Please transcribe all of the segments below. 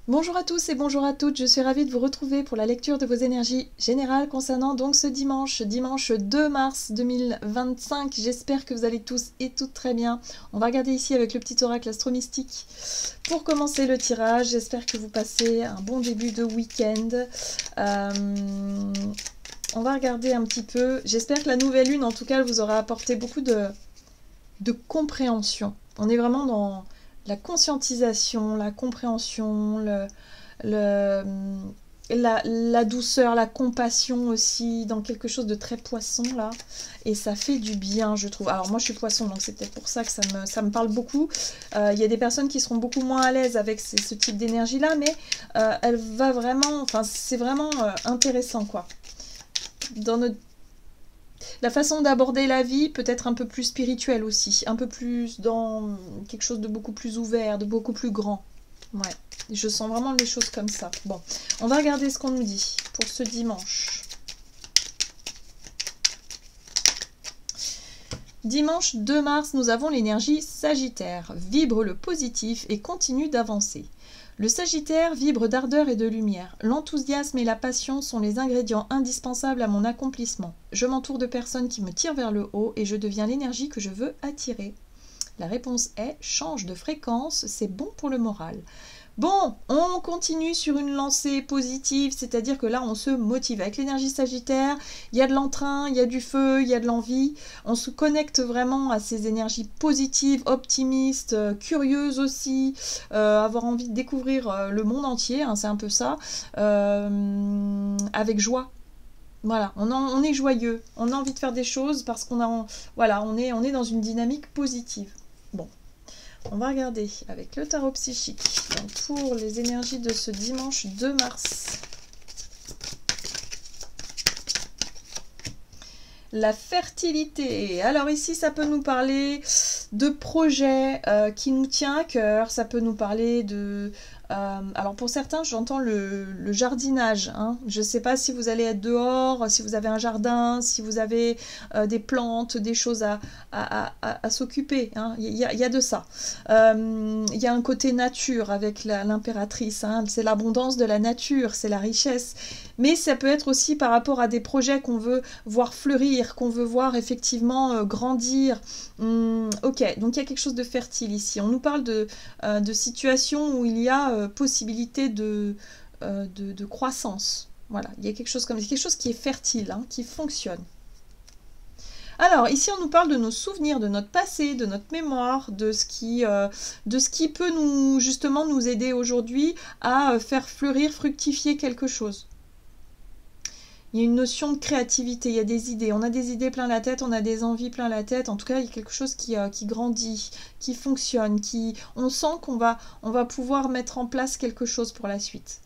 Bonjour à tous et bonjour à toutes, je suis ravie de vous retrouver pour la lecture de vos énergies générales concernant donc ce dimanche 2 mars 2025. J'espère que vous allez tous et toutes très bien. On va regarder ici avec le petit oracle astromystique pour commencer le tirage. J'espère que vous passez un bon début de week-end. On va regarder un petit peu. J'espère que la nouvelle lune, en tout cas, vous aura apporté beaucoup de compréhension. On est vraiment dans la conscientisation, la compréhension, la douceur, la compassion aussi, dans quelque chose de très poisson là. Et ça fait du bien, je trouve. Alors moi je suis poisson, donc c'est peut-être pour ça que ça me parle beaucoup. Il y a des personnes qui seront beaucoup moins à l'aise avec ce type d'énergie là, mais elle va vraiment, enfin c'est vraiment intéressant quoi. Dans notre La façon d'aborder la vie peut être un peu plus spirituelle aussi, un peu plus dans quelque chose de beaucoup plus ouvert, de beaucoup plus grand. Ouais, je sens vraiment les choses comme ça. Bon, on va regarder ce qu'on nous dit pour ce dimanche. Dimanche 2 mars, nous avons l'énergie Sagittaire. Vibre le positif et continue d'avancer. Le Sagittaire vibre d'ardeur et de lumière. L'enthousiasme et la passion sont les ingrédients indispensables à mon accomplissement. Je m'entoure de personnes qui me tirent vers le haut et je deviens l'énergie que je veux attirer. La réponse est « change de fréquence, c'est bon pour le moral ». Bon, on continue sur une lancée positive, c'est-à-dire que là, on se motive. Avec l'énergie Sagittaire, il y a de l'entrain, il y a du feu, il y a de l'envie. On se connecte vraiment à ces énergies positives, optimistes, curieuses aussi, avoir envie de découvrir le monde entier, hein, c'est un peu ça, avec joie. Voilà, on est joyeux, on a envie de faire des choses parce voilà, on est dans une dynamique positive. Bon. On va regarder avec le tarot psychique donc pour les énergies de ce dimanche 2 mars. La fertilité. Alors ici, ça peut nous parler de projets qui nous tient à cœur. Ça peut nous parler de... alors pour certains, j'entends le jardinage. Hein. Je ne sais pas si vous allez être dehors, si vous avez un jardin, si vous avez des plantes, des choses à s'occuper. Hein. Il y a de ça. Il y a un côté nature avec l'impératrice. Hein. C'est l'abondance de la nature, c'est la richesse. Mais ça peut être aussi par rapport à des projets qu'on veut voir fleurir, qu'on veut voir effectivement grandir. Ok, donc il y a quelque chose de fertile ici. On nous parle de situations où il y a possibilité de croissance. Voilà, il y a quelque chose comme quelque chose qui est fertile, hein, qui fonctionne. Alors, ici, on nous parle de nos souvenirs, de notre passé, de notre mémoire, de ce qui peut justement nous aider aujourd'hui à faire fleurir, fructifier quelque chose. Il y a une notion de créativité, il y a des idées. On a des idées plein la tête, on a des envies plein la tête. En tout cas, il y a quelque chose qui grandit, qui fonctionne, on sent qu'on va pouvoir mettre en place quelque chose pour la suite.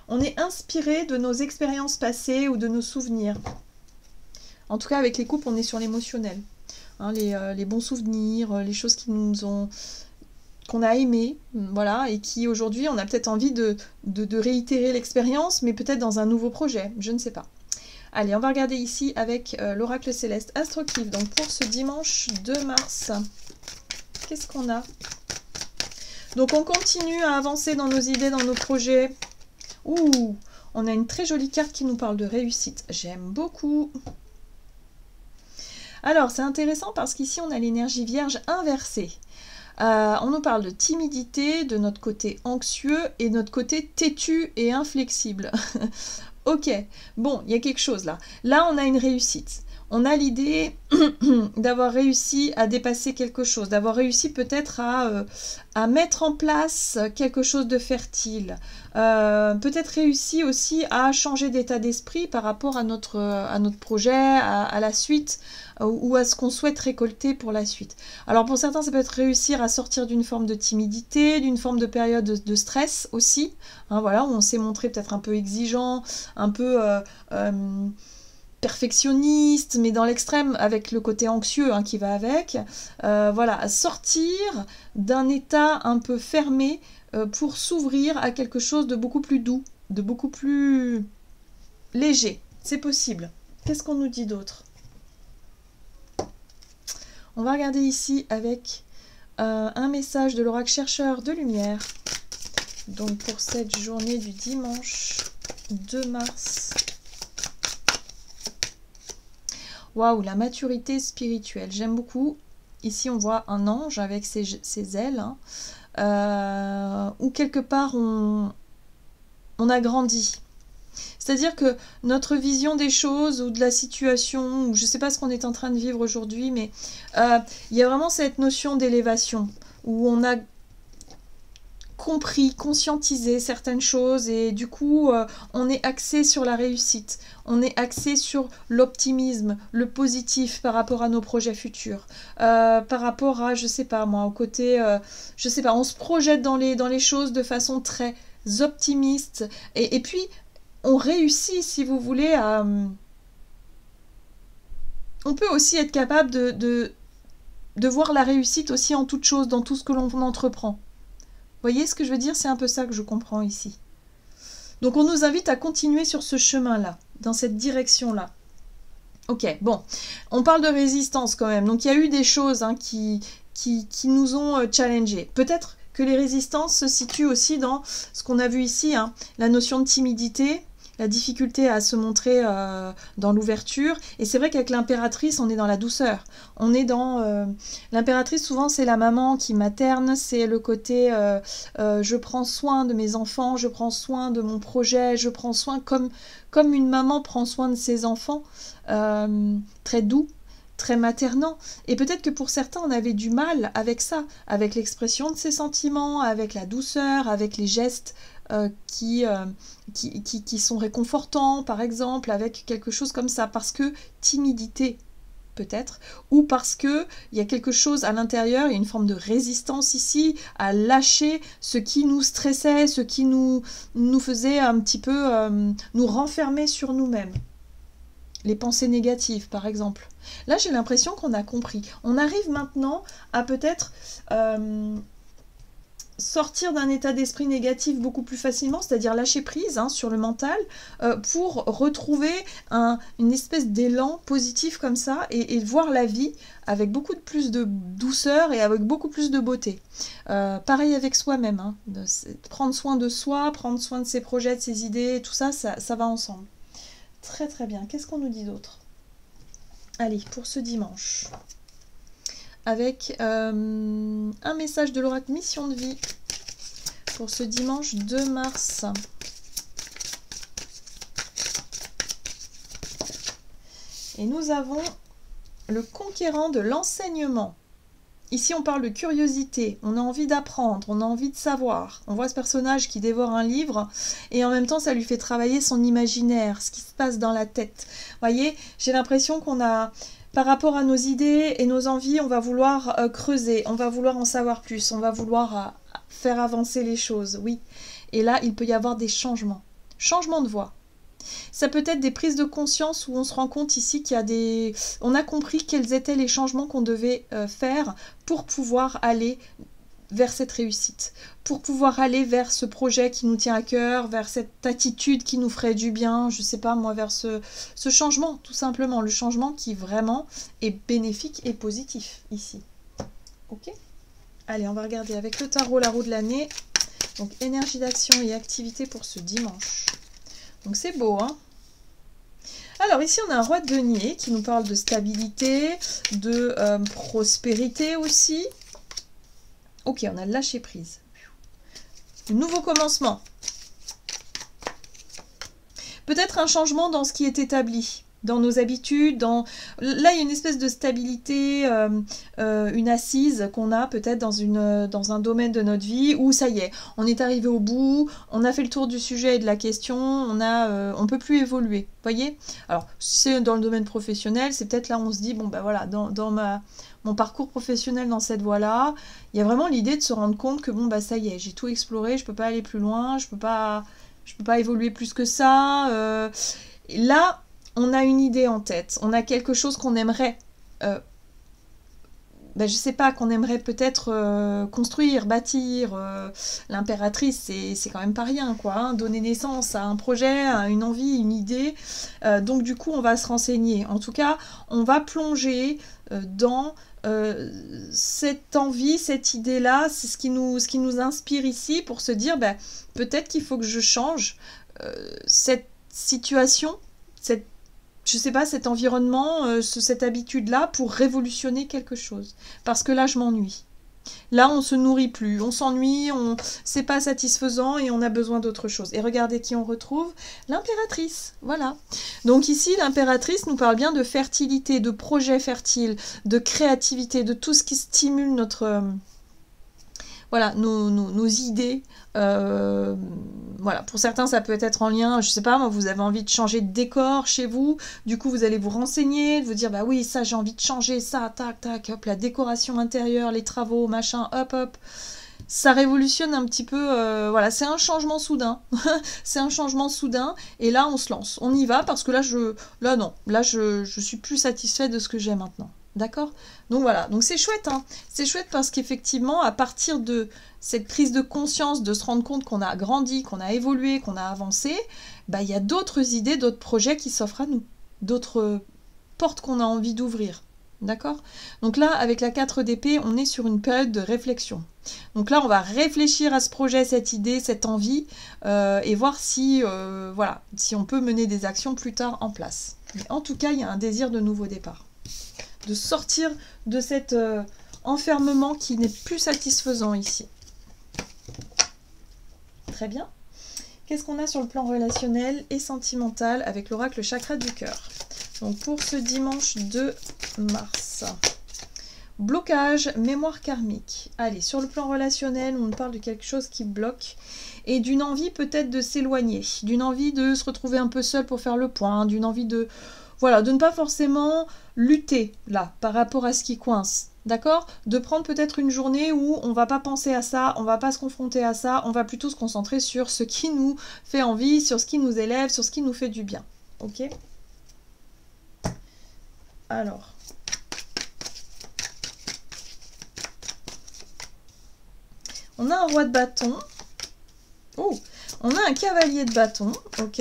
On est inspiré de nos expériences passées ou de nos souvenirs. En tout cas, avec les couples, on est sur l'émotionnel. Hein, les bons souvenirs, les choses qu'on a aimé, voilà, et qui aujourd'hui on a peut-être envie de réitérer l'expérience, mais peut-être dans un nouveau projet, je ne sais pas. Allez, on va regarder ici avec l'oracle céleste Astroclive, donc pour ce dimanche 2 mars. Qu'est-ce qu'on a? Donc on continue à avancer dans nos idées, dans nos projets. Ouh, on a une très jolie carte qui nous parle de réussite, j'aime beaucoup. Alors, c'est intéressant parce qu'ici on a l'énergie vierge inversée. On nous parle de timidité, de notre côté anxieux et notre côté têtu et inflexible. Ok, bon, il y a quelque chose là. Là, on a une réussite. On a l'idée d'avoir réussi à dépasser quelque chose, d'avoir réussi peut-être à mettre en place quelque chose de fertile. Peut-être réussi aussi à changer d'état d'esprit par rapport à notre projet, à la suite, ou à ce qu'on souhaite récolter pour la suite. Alors pour certains, ça peut être réussir à sortir d'une forme de timidité, d'une forme de période de stress aussi. Hein, voilà, où on s'est montré peut-être un peu exigeant, un peu... perfectionniste, mais dans l'extrême avec le côté anxieux hein, qui va avec, voilà, sortir d'un état un peu fermé pour s'ouvrir à quelque chose de beaucoup plus doux, de beaucoup plus léger. C'est possible. Qu'est-ce qu'on nous dit d'autre? On va regarder ici avec un message de l'oracle chercheur de lumière Donc pour cette journée du dimanche 2 mars. Waouh, la maturité spirituelle, j'aime beaucoup. Ici, on voit un ange avec ses ailes, hein, où quelque part, on a grandi. C'est-à-dire que notre vision des choses ou de la situation, ou je ne sais pas ce qu'on est en train de vivre aujourd'hui, mais il y a vraiment cette notion d'élévation, où on a compris, conscientisé certaines choses et du coup on est axé sur la réussite, on est axé sur l'optimisme, le positif par rapport à nos projets futurs, par rapport à, je sais pas moi, au côté, je sais pas, on se projette dans les choses de façon très optimiste et puis on réussit, si vous voulez, à... On peut aussi être capable de voir la réussite aussi en toute chose, dans tout ce que l'on entreprend. Vous voyez ce que je veux dire? C'est un peu ça que je comprends ici. Donc on nous invite à continuer sur ce chemin-là, dans cette direction-là. Ok, bon, on parle de résistance quand même. Donc il y a eu des choses hein, qui nous ont challengés. Peut-être que les résistances se situent aussi dans ce qu'on a vu ici, hein, la notion de timidité, la difficulté à se montrer dans l'ouverture. Et c'est vrai qu'avec l'impératrice, on est dans la douceur. On est dans... l'impératrice, souvent, c'est la maman qui materne, c'est le côté je prends soin de mes enfants, je prends soin de mon projet, je prends soin comme une maman prend soin de ses enfants, très doux, très maternant. Et peut-être que pour certains, on avait du mal avec ça, avec l'expression de ses sentiments, avec la douceur, avec les gestes qui sont réconfortants, par exemple, avec quelque chose comme ça, parce que timidité, peut-être, ou parce que il y a quelque chose à l'intérieur, il y a une forme de résistance ici, à lâcher ce qui nous stressait, ce qui nous faisait un petit peu nous renfermer sur nous-mêmes. Les pensées négatives, par exemple. Là, j'ai l'impression qu'on a compris. On arrive maintenant à peut-être sortir d'un état d'esprit négatif beaucoup plus facilement, c'est-à-dire lâcher prise hein, sur le mental, pour retrouver une espèce d'élan positif comme ça et voir la vie avec beaucoup plus de douceur et avec beaucoup plus de beauté. Pareil avec soi-même, hein, prendre soin de soi, prendre soin de ses projets, de ses idées, tout ça, ça va ensemble. Très très bien. Qu'est-ce qu'on nous dit d'autre? Allez, pour ce dimanche. Avec un message de l'oracle Mission de Vie pour ce dimanche 2 mars. Et nous avons le conquérant de l'enseignement. Ici, on parle de curiosité, on a envie d'apprendre, on a envie de savoir. On voit ce personnage qui dévore un livre et en même temps, ça lui fait travailler son imaginaire, ce qui se passe dans la tête. Vous voyez, j'ai l'impression qu'on a... Par rapport à nos idées et nos envies, on va vouloir creuser, on va vouloir en savoir plus, on va vouloir faire avancer les choses, oui. Et là, il peut y avoir des changements. Changements de voie. Ça peut être des prises de conscience où on se rend compte ici qu'il y a des... On a compris quels étaient les changements qu'on devait faire pour pouvoir aller vers cette réussite, pour pouvoir aller vers ce projet qui nous tient à cœur, vers cette attitude qui nous ferait du bien, je sais pas moi, vers ce changement, tout simplement, le changement qui vraiment est bénéfique et positif ici. Ok? Allez, on va regarder avec le tarot la roue de l'année, donc énergie d'action et activité pour ce dimanche. Donc c'est beau, hein? Alors ici on a un roi de denier qui nous parle de stabilité, de prospérité aussi. Ok, on a lâché prise. Nouveau commencement. Peut-être un changement dans ce qui est établi, dans nos habitudes. Là, il y a une espèce de stabilité, une assise qu'on a peut-être dans un domaine de notre vie où ça y est, on est arrivé au bout, on a fait le tour du sujet et de la question, on peut plus évoluer. Voyez? Alors, si c'est dans le domaine professionnel, c'est peut-être là où on se dit, bon ben voilà, dans mon parcours professionnel dans cette voie-là, il y a vraiment l'idée de se rendre compte que bon bah ça y est, j'ai tout exploré, je peux pas aller plus loin, je peux pas évoluer plus que ça. Là, on a une idée en tête, on a quelque chose qu'on aimerait, je sais pas, qu'on aimerait peut-être construire, bâtir. L'impératrice, c'est quand même pas rien, quoi, hein, donner naissance à un projet, à une envie, une idée. Donc du coup, on va se renseigner. En tout cas, on va plonger dans cette envie, cette idée-là, c'est ce qui nous inspire ici pour se dire, ben, peut-être qu'il faut que je change cette situation, je sais pas, cet environnement, cette habitude-là pour révolutionner quelque chose. Parce que là, je m'ennuie. Là, on se nourrit plus, on s'ennuie, c'est pas satisfaisant et on a besoin d'autre chose. Et regardez qui on retrouve, l'impératrice, voilà. Donc ici, l'impératrice nous parle bien de fertilité, de projets fertiles, de créativité, de tout ce qui stimule notre... voilà, nos idées. Voilà, pour certains, ça peut être en lien, je sais pas, moi, vous avez envie de changer de décor chez vous, du coup, vous allez vous renseigner, vous dire, bah oui, ça, j'ai envie de changer, ça, tac, tac, hop, la décoration intérieure, les travaux, machin, hop, hop. Ça révolutionne un petit peu, voilà, c'est un changement soudain. C'est un changement soudain, et là, on se lance. On y va, parce que là, je suis plus satisfaite de ce que j'ai maintenant. D'accord? Donc voilà, donc c'est chouette, hein. C'est chouette parce qu'effectivement, à partir de cette prise de conscience, de se rendre compte qu'on a grandi, qu'on a évolué, qu'on a avancé, bah, il y a d'autres idées, d'autres projets qui s'offrent à nous, d'autres portes qu'on a envie d'ouvrir. D'accord? Donc là, avec la 4 d'épée, on est sur une période de réflexion. Donc là, on va réfléchir à ce projet, cette idée, cette envie, et voir si, voilà, si on peut mener des actions plus tard en place. Mais en tout cas, il y a un désir de nouveau départ. De sortir de cet enfermement qui n'est plus satisfaisant ici. Très bien. Qu'est-ce qu'on a sur le plan relationnel et sentimental avec l'oracle chakra du cœur? Donc pour ce dimanche 2 mars. Blocage, mémoire karmique. Allez, sur le plan relationnel, on parle de quelque chose qui bloque et d'une envie peut-être de s'éloigner, d'une envie de se retrouver un peu seul pour faire le point, d'une envie de... voilà, de ne pas forcément lutter, là, par rapport à ce qui coince, d'accord? De prendre peut-être une journée où on va pas penser à ça, on va pas se confronter à ça, on va plutôt se concentrer sur ce qui nous fait envie, sur ce qui nous élève, sur ce qui nous fait du bien, ok? Alors... on a un roi de bâton. Oh, on a un cavalier de bâton, ok?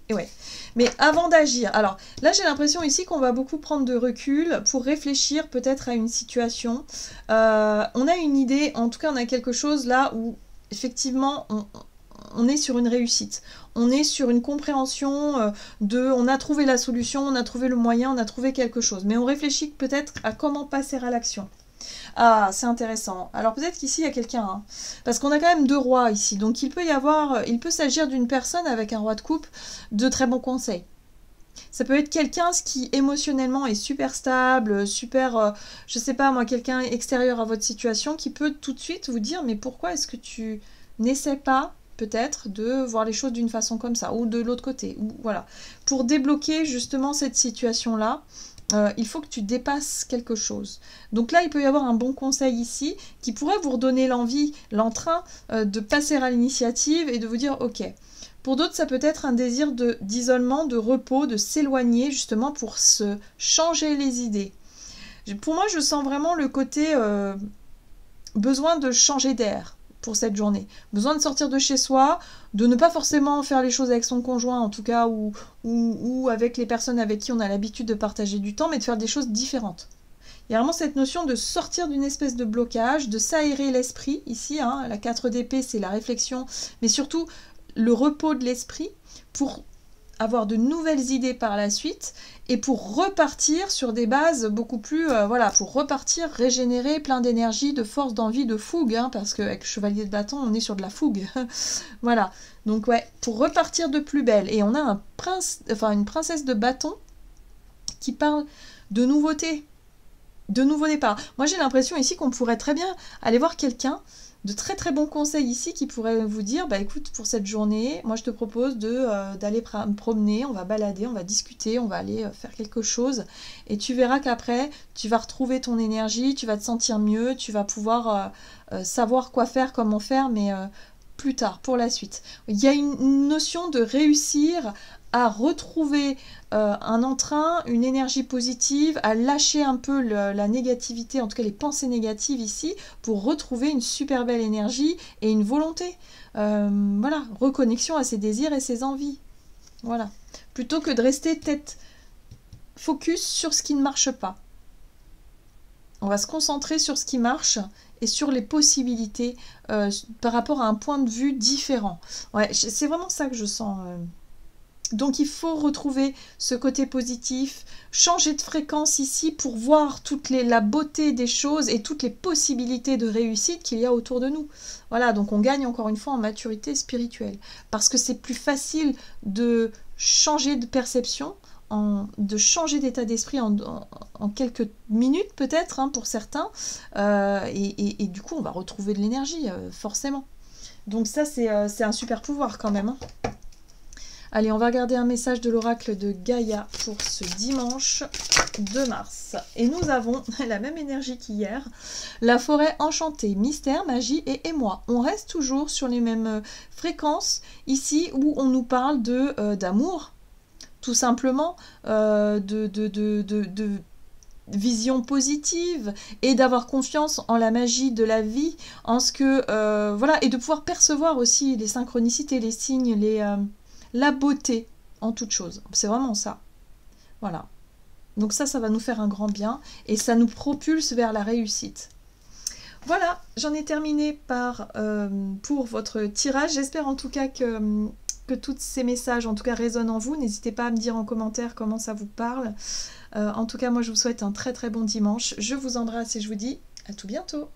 Et ouais. Mais avant d'agir, alors là j'ai l'impression ici qu'on va beaucoup prendre de recul pour réfléchir peut-être à une situation. On a une idée, en tout cas on a quelque chose là où effectivement on est sur une réussite. On est sur une compréhension on a trouvé la solution, on a trouvé le moyen, on a trouvé quelque chose. Mais on réfléchit peut-être à comment passer à l'action. Ah, c'est intéressant. Alors peut-être qu'ici il y a quelqu'un, hein, parce qu'on a quand même deux rois ici, donc il peut s'agir d'une personne avec un roi de coupe de très bons conseils. Ça peut être quelqu'un qui émotionnellement est super stable, super, je sais pas moi, quelqu'un extérieur à votre situation qui peut tout de suite vous dire mais pourquoi est-ce que tu n'essaies pas peut-être de voir les choses d'une façon comme ça ou de l'autre côté, ou voilà, pour débloquer justement cette situation-là. Il faut que tu dépasses quelque chose. Donc là, il peut y avoir un bon conseil ici qui pourrait vous redonner l'envie, l'entrain de passer à l'initiative et de vous dire ok. Pour d'autres, ça peut être un désir d'isolement, de repos, de s'éloigner justement pour se changer les idées. Pour moi, je sens vraiment le côté besoin de changer d'air pour cette journée. Besoin de sortir de chez soi, de ne pas forcément faire les choses avec son conjoint en tout cas, ou avec les personnes avec qui on a l'habitude de partager du temps, mais de faire des choses différentes. Il y a vraiment cette notion de sortir d'une espèce de blocage, de s'aérer l'esprit, ici, hein, la 4 d'épée c'est la réflexion, mais surtout le repos de l'esprit pour avoir de nouvelles idées par la suite et pour repartir sur des bases beaucoup plus, voilà, pour repartir régénérer, plein d'énergie, de force, d'envie, de fougue, hein, parce qu'avec le chevalier de bâton, on est sur de la fougue. Voilà, donc ouais, pour repartir de plus belle. Et on a un prince, enfin une princesse de bâton qui parle de nouveauté, de nouveau départ. Moi j'ai l'impression ici qu'on pourrait très bien aller voir quelqu'un de très très bons conseils ici qui pourraient vous dire bah écoute, pour cette journée moi je te propose d'aller me promener, on va balader, on va discuter, on va aller faire quelque chose et tu verras qu'après tu vas retrouver ton énergie, tu vas te sentir mieux, tu vas pouvoir savoir quoi faire, comment faire, mais plus tard, pour la suite. Il y a une notion de réussir à retrouver un entrain, une énergie positive, à lâcher un peu la négativité, en tout cas les pensées négatives ici, pour retrouver une super belle énergie et une volonté. Voilà, reconnexion à ses désirs et ses envies. Voilà. Plutôt que de rester tête focus sur ce qui ne marche pas. On va se concentrer sur ce qui marche et sur les possibilités par rapport à un point de vue différent. Ouais, c'est vraiment ça que je sens. Donc il faut retrouver ce côté positif, changer de fréquence ici pour voir la beauté des choses et toutes les possibilités de réussite qu'il y a autour de nous. Voilà, donc on gagne encore une fois en maturité spirituelle. Parce que c'est plus facile de changer de perception, de changer d'état d'esprit en quelques minutes peut-être hein, pour certains. Et du coup on va retrouver de l'énergie forcément. Donc ça c'est un super pouvoir quand même. Hein. Allez, on va regarder un message de l'oracle de Gaïa pour ce dimanche 2 mars. Et nous avons la même énergie qu'hier. La forêt enchantée, mystère, magie et émoi. On reste toujours sur les mêmes fréquences ici où on nous parle d'amour, tout simplement, de vision positive et d'avoir confiance en la magie de la vie, en ce que voilà, et de pouvoir percevoir aussi les synchronicités, les signes, la beauté en toute chose. C'est vraiment ça. Voilà. Donc ça va nous faire un grand bien et ça nous propulse vers la réussite. Voilà, j'en ai terminé pour votre tirage. J'espère en tout cas que tous ces messages en tout cas résonnent en vous. N'hésitez pas à me dire en commentaire comment ça vous parle. En tout cas, moi je vous souhaite un très très bon dimanche. Je vous embrasse et je vous dis à tout bientôt.